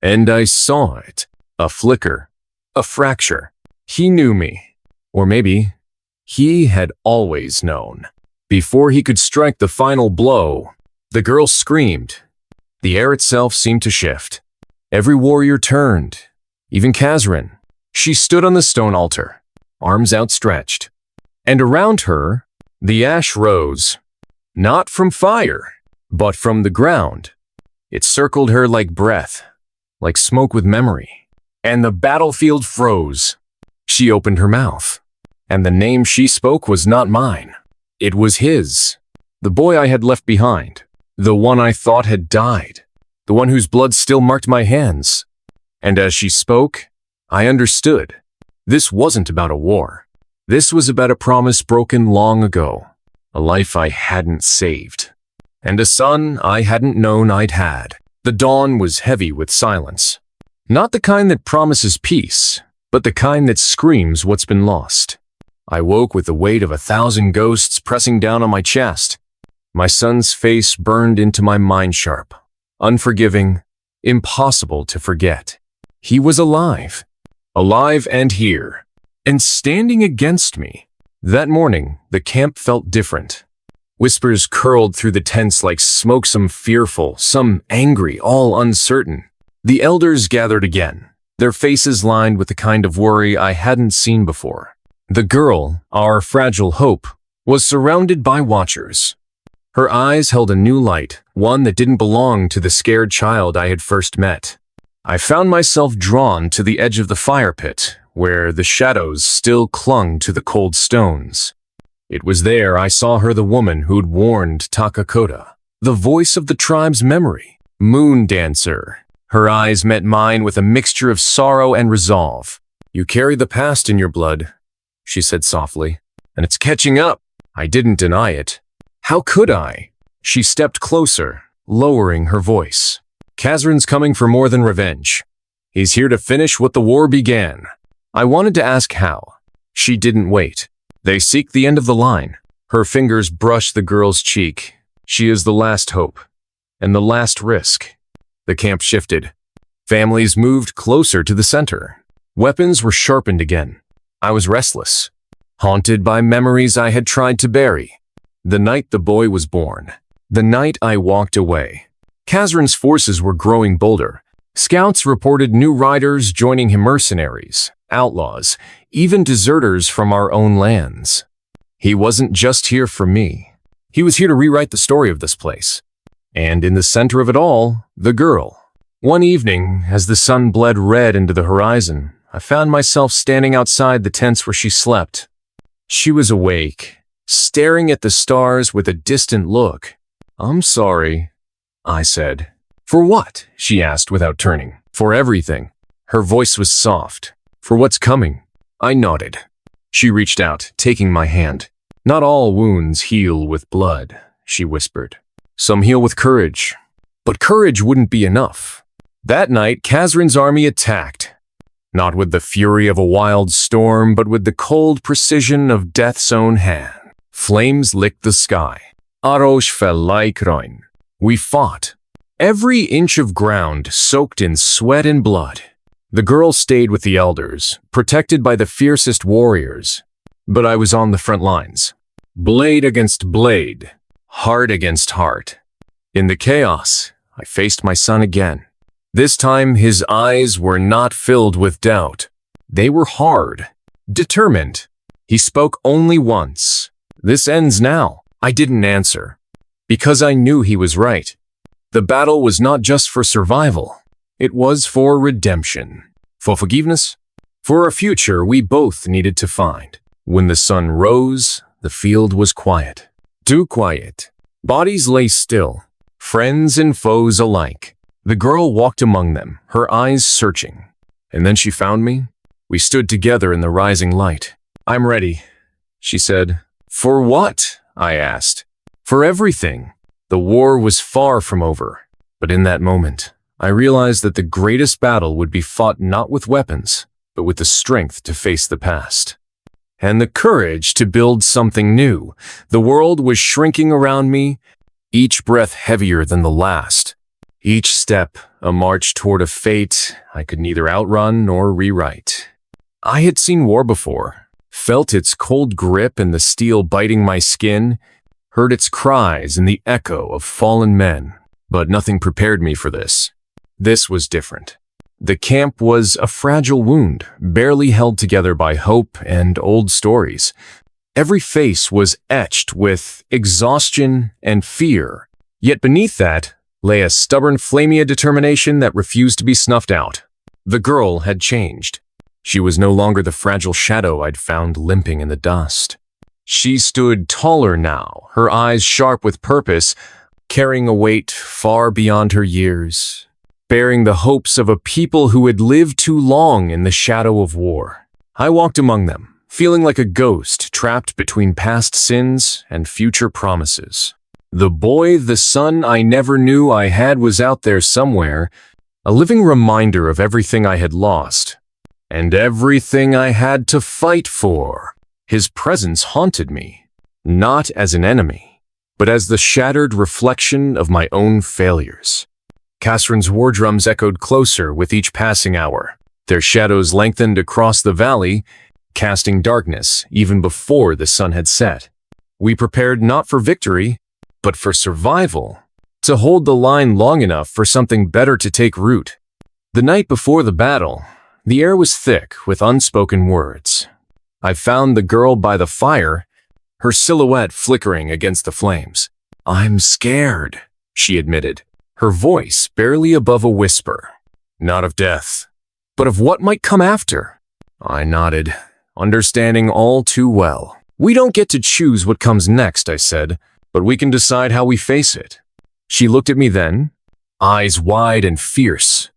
and I saw it. A flicker, a fracture. He knew me, or maybe he had always known. Before he could strike the final blow, the girl screamed. The air itself seemed to shift. Every warrior turned, even Kazarin. She stood on the stone altar, arms outstretched, and around her, the ash rose, not from fire, but from the ground. It circled her like breath, like smoke with memory, and the battlefield froze. She opened her mouth, and the name she spoke was not mine. It was his, the boy I had left behind, the one I thought had died, the one whose blood still marked my hands. And as she spoke, I understood. This wasn't about a war. This was about a promise broken long ago, a life I hadn't saved, and a son I hadn't known I'd had. The dawn was heavy with silence. Not the kind that promises peace, but the kind that screams what's been lost. I woke with the weight of 1,000 ghosts pressing down on my chest. My son's face burned into my mind sharp, unforgiving, impossible to forget. He was alive and here, and standing against me. That morning, the camp felt different. Whispers curled through the tents like smoke, some fearful, some angry, all uncertain. The elders gathered again, their faces lined with the kind of worry I hadn't seen before. The girl, our fragile hope, was surrounded by watchers. Her eyes held a new light, one that didn't belong to the scared child I had first met. I found myself drawn to the edge of the fire pit, where the shadows still clung to the cold stones. It was there I saw her, the woman who'd warned Takakota, the voice of the tribe's memory, Moon Dancer. Her eyes met mine with a mixture of sorrow and resolve. "You carry the past in your blood," she said softly, "and it's catching up." I didn't deny it. How could I? She stepped closer, lowering her voice. "Kazarin's coming for more than revenge. He's here to finish what the war began." I wanted to ask how. She didn't wait. "They seek the end of the line." Her fingers brushed the girl's cheek. "She is the last hope, and the last risk." The camp shifted. Families moved closer to the center. Weapons were sharpened again. I was restless, haunted by memories I had tried to bury. The night the boy was born. The night I walked away. Kazarin's forces were growing bolder. Scouts reported new riders joining him, mercenaries, outlaws, even deserters from our own lands. He wasn't just here for me. He was here to rewrite the story of this place. And in the center of it all, the girl. One evening, as the sun bled red into the horizon, I found myself standing outside the tents where she slept. She was awake, staring at the stars with a distant look. "I'm sorry," I said. "For what?" she asked without turning. "For everything." Her voice was soft. "For what's coming?" I nodded. She reached out, taking my hand. "Not all wounds heal with blood," she whispered. "Some heal with courage." But courage wouldn't be enough. That night, Khazrin's army attacked. Not with the fury of a wild storm, but with the cold precision of death's own hand. Flames licked the sky. Arrows fell like rain. We fought. Every inch of ground soaked in sweat and blood. The girl stayed with the elders, protected by the fiercest warriors. But I was on the front lines. Blade against blade, heart against heart. In the chaos, I faced my son again. This time, his eyes were not filled with doubt. They were hard, determined. He spoke only once. "This ends now." I didn't answer, because I knew he was right. The battle was not just for survival. It was for redemption. For forgiveness. For a future we both needed to find. When the sun rose, the field was quiet. Too quiet. Bodies lay still, friends and foes alike. The girl walked among them, her eyes searching. And then she found me. We stood together in the rising light. "I'm ready," she said. "For what?" I asked. "For everything." The war was far from over. But in that moment, I realized that the greatest battle would be fought not with weapons, but with the strength to face the past. And the courage to build something new. The world was shrinking around me, each breath heavier than the last. Each step a march toward a fate I could neither outrun nor rewrite. I had seen war before, felt its cold grip and the steel biting my skin, heard its cries and the echo of fallen men, but nothing prepared me for this. This was different. The camp was a fragile wound, barely held together by hope and old stories. Every face was etched with exhaustion and fear, yet beneath that lay a stubborn flamia determination that refused to be snuffed out. The girl had changed. She was no longer the fragile shadow I'd found limping in the dust. She stood taller now, her eyes sharp with purpose, carrying a weight far beyond her years, bearing the hopes of a people who had lived too long in the shadow of war. I walked among them, feeling like a ghost trapped between past sins and future promises. The boy, the son I never knew I had was out there somewhere, a living reminder of everything I had lost, and everything I had to fight for. His presence haunted me, not as an enemy, but as the shattered reflection of my own failures. Khazrin's war drums echoed closer with each passing hour. Their shadows lengthened across the valley, casting darkness even before the sun had set. We prepared not for victory, but for survival, to hold the line long enough for something better to take root. The night before the battle, the air was thick with unspoken words. I found the girl by the fire, her silhouette flickering against the flames. "I'm scared," she admitted, her voice barely above a whisper. "Not of death, but of what might come after." I nodded, understanding all too well. "We don't get to choose what comes next," I said, "but we can decide how we face it." She looked at me then, eyes wide and fierce,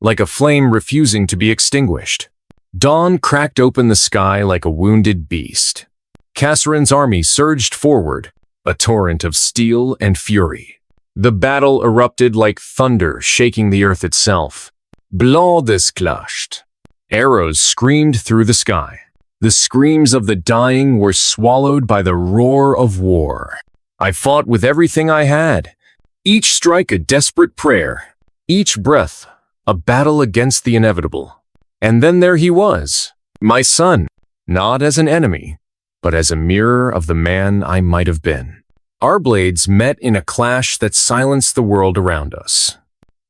like a flame refusing to be extinguished. Dawn cracked open the sky like a wounded beast. Khazrin's army surged forward, a torrent of steel and fury. The battle erupted like thunder shaking the earth itself. Blood clashed. Arrows screamed through the sky. The screams of the dying were swallowed by the roar of war. I fought with everything I had, each strike a desperate prayer, each breath a battle against the inevitable. And then there he was, my son, not as an enemy, but as a mirror of the man I might have been. Our blades met in a clash that silenced the world around us.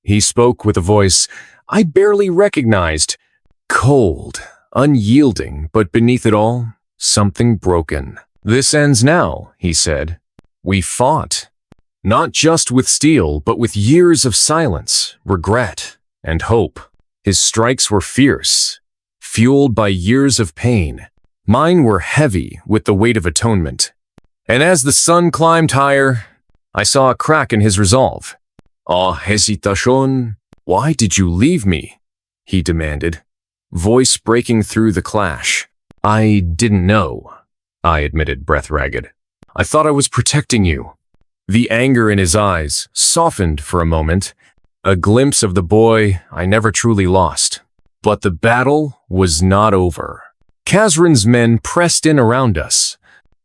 He spoke with a voice I barely recognized, cold, unyielding, but beneath it all, something broken. "This ends now," he said. We fought. Not just with steel, but with years of silence, regret, and hope. His strikes were fierce, fueled by years of pain. Mine were heavy with the weight of atonement. And as the sun climbed higher, I saw a crack in his resolve. "Ah, hesitación, why did you leave me?" he demanded, voice breaking through the clash. "I didn't know," I admitted, breath ragged. "I thought I was protecting you." The anger in his eyes softened for a moment, a glimpse of the boy I never truly lost. But the battle was not over. Kazran's men pressed in around us,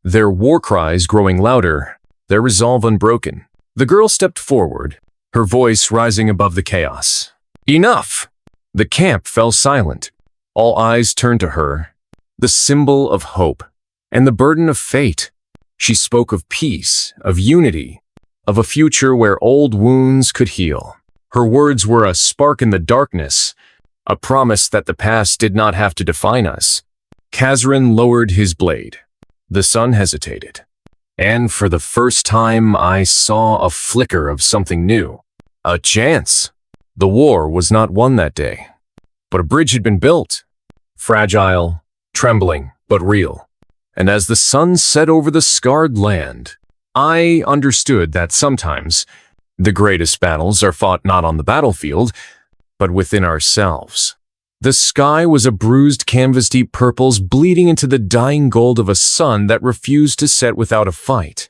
their war cries growing louder, their resolve unbroken. The girl stepped forward, her voice rising above the chaos. "Enough!" The camp fell silent. All eyes turned to her, the symbol of hope and the burden of fate. She spoke of peace, of unity, of a future where old wounds could heal. Her words were a spark in the darkness, a promise that the past did not have to define us. Kazran lowered his blade. The sun hesitated. And for the first time, I saw a flicker of something new. A chance. The war was not won that day, but a bridge had been built. Fragile, trembling, but real. And as the sun set over the scarred land, I understood that sometimes the greatest battles are fought not on the battlefield, but within ourselves. The sky was a bruised canvas-deep purples bleeding into the dying gold of a sun that refused to set without a fight.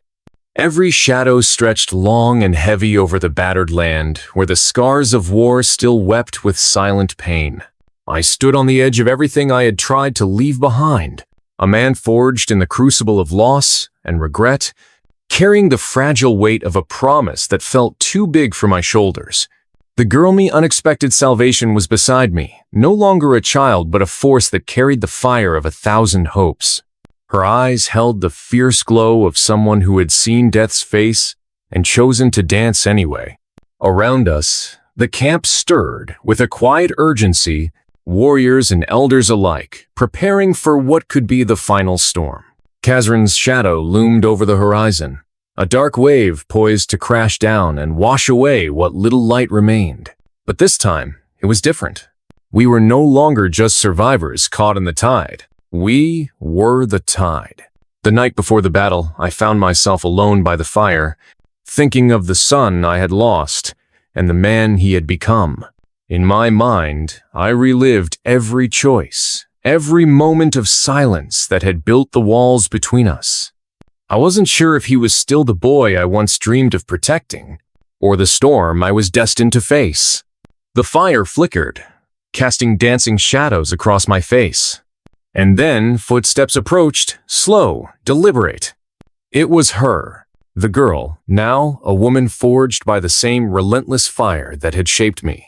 Every shadow stretched long and heavy over the battered land, where the scars of war still wept with silent pain. I stood on the edge of everything I had tried to leave behind, a man forged in the crucible of loss and regret, carrying the fragile weight of a promise that felt too big for my shoulders. The girl-me unexpected salvation was beside me, no longer a child but a force that carried the fire of 1,000 hopes. Her eyes held the fierce glow of someone who had seen death's face and chosen to dance anyway. Around us, the camp stirred with a quiet urgency, warriors and elders alike, preparing for what could be the final storm. Kazran's shadow loomed over the horizon, a dark wave poised to crash down and wash away what little light remained. But this time, it was different. We were no longer just survivors caught in the tide. We were the tide. The night before the battle, I found myself alone by the fire, thinking of the son I had lost and the man he had become. In my mind, I relived every choice, every moment of silence that had built the walls between us. I wasn't sure if he was still the boy I once dreamed of protecting, or the storm I was destined to face. The fire flickered, casting dancing shadows across my face. And then footsteps approached, slow, deliberate. It was her, the girl, now a woman forged by the same relentless fire that had shaped me.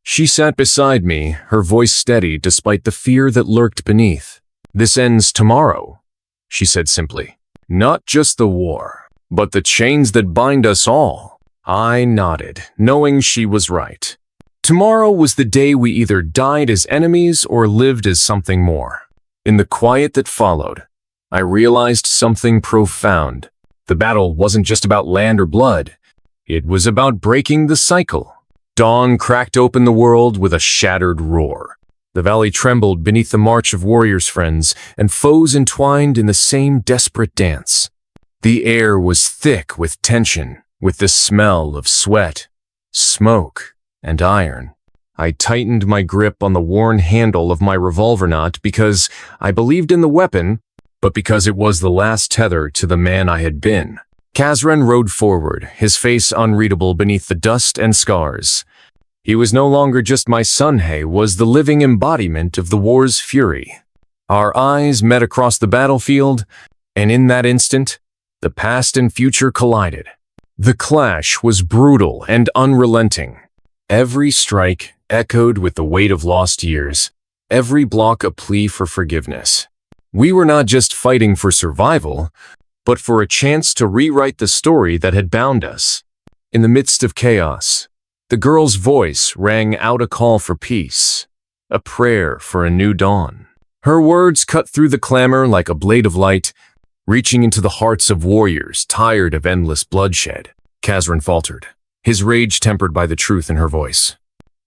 She sat beside me, her voice steady despite the fear that lurked beneath. "This ends tomorrow," she said simply. "Not just the war, but the chains that bind us all." I nodded, knowing she was right. Tomorrow was the day we either died as enemies or lived as something more. In the quiet that followed, I realized something profound. The battle wasn't just about land or blood. It was about breaking the cycle. Dawn cracked open the world with a shattered roar. The valley trembled beneath the march of warriors' friends and foes entwined in the same desperate dance. The air was thick with tension, with the smell of sweat, smoke, and iron. I tightened my grip on the worn handle of my revolver, not because I believed in the weapon, but because it was the last tether to the man I had been. Kazran rode forward, his face unreadable beneath the dust and scars. He was no longer just my son, he was the living embodiment of the war's fury. Our eyes met across the battlefield, and in that instant, the past and future collided. The clash was brutal and unrelenting. Every strike echoed with the weight of lost years, every block a plea for forgiveness. We were not just fighting for survival, but for a chance to rewrite the story that had bound us. In the midst of chaos, the girl's voice rang out a call for peace, a prayer for a new dawn. Her words cut through the clamor like a blade of light, reaching into the hearts of warriors tired of endless bloodshed. Kazran faltered, his rage tempered by the truth in her voice.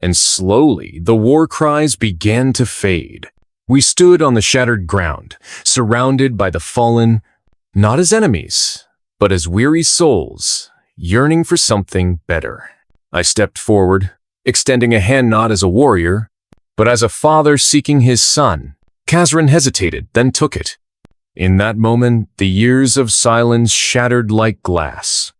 And slowly, the war cries began to fade. We stood on the shattered ground, surrounded by the fallen, not as enemies, but as weary souls, yearning for something better. I stepped forward, extending a hand not as a warrior, but as a father seeking his son. Kazran hesitated, then took it. In that moment, the years of silence shattered like glass.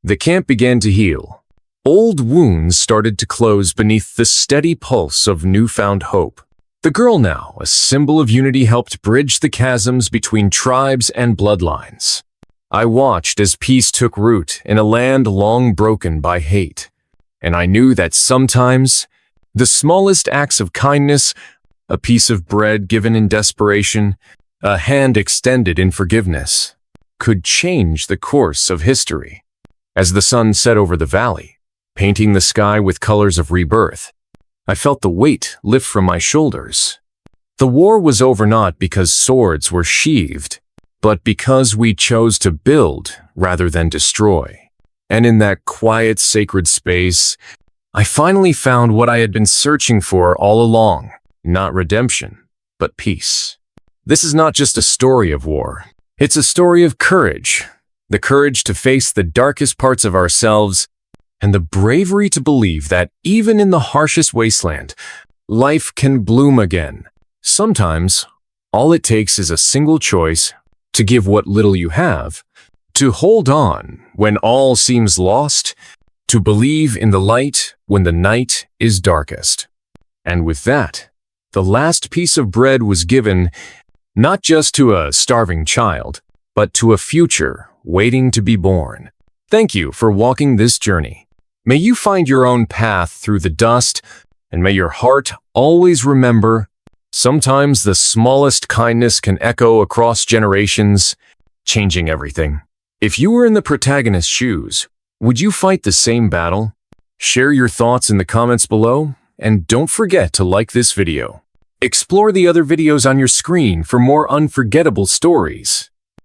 The camp began to heal. Old wounds started to close beneath the steady pulse of newfound hope. The girl now, a symbol of unity, helped bridge the chasms between tribes and bloodlines. I watched as peace took root in a land long broken by hate. And I knew that sometimes, the smallest acts of kindness, a piece of bread given in desperation, a hand extended in forgiveness, could change the course of history. As the sun set over the valley, painting the sky with colors of rebirth, I felt the weight lift from my shoulders. The war was over not because swords were sheathed, but because we chose to build rather than destroy. And in that quiet, sacred space, I finally found what I had been searching for all along. Not redemption, but peace. This is not just a story of war. It's a story of courage. The courage to face the darkest parts of ourselves, and the bravery to believe that even in the harshest wasteland, life can bloom again. Sometimes, all it takes is a single choice to give what little you have, to hold on when all seems lost, to believe in the light when the night is darkest. And with that, the last piece of bread was given not just to a starving child, but to a future waiting to be born. Thank you for walking this journey. May you find your own path through the dust, and may your heart always remember, sometimes the smallest kindness can echo across generations, changing everything. If you were in the protagonist's shoes, would you fight the same battle? Share your thoughts in the comments below, and don't forget to like this video. Explore the other videos on your screen for more unforgettable stories.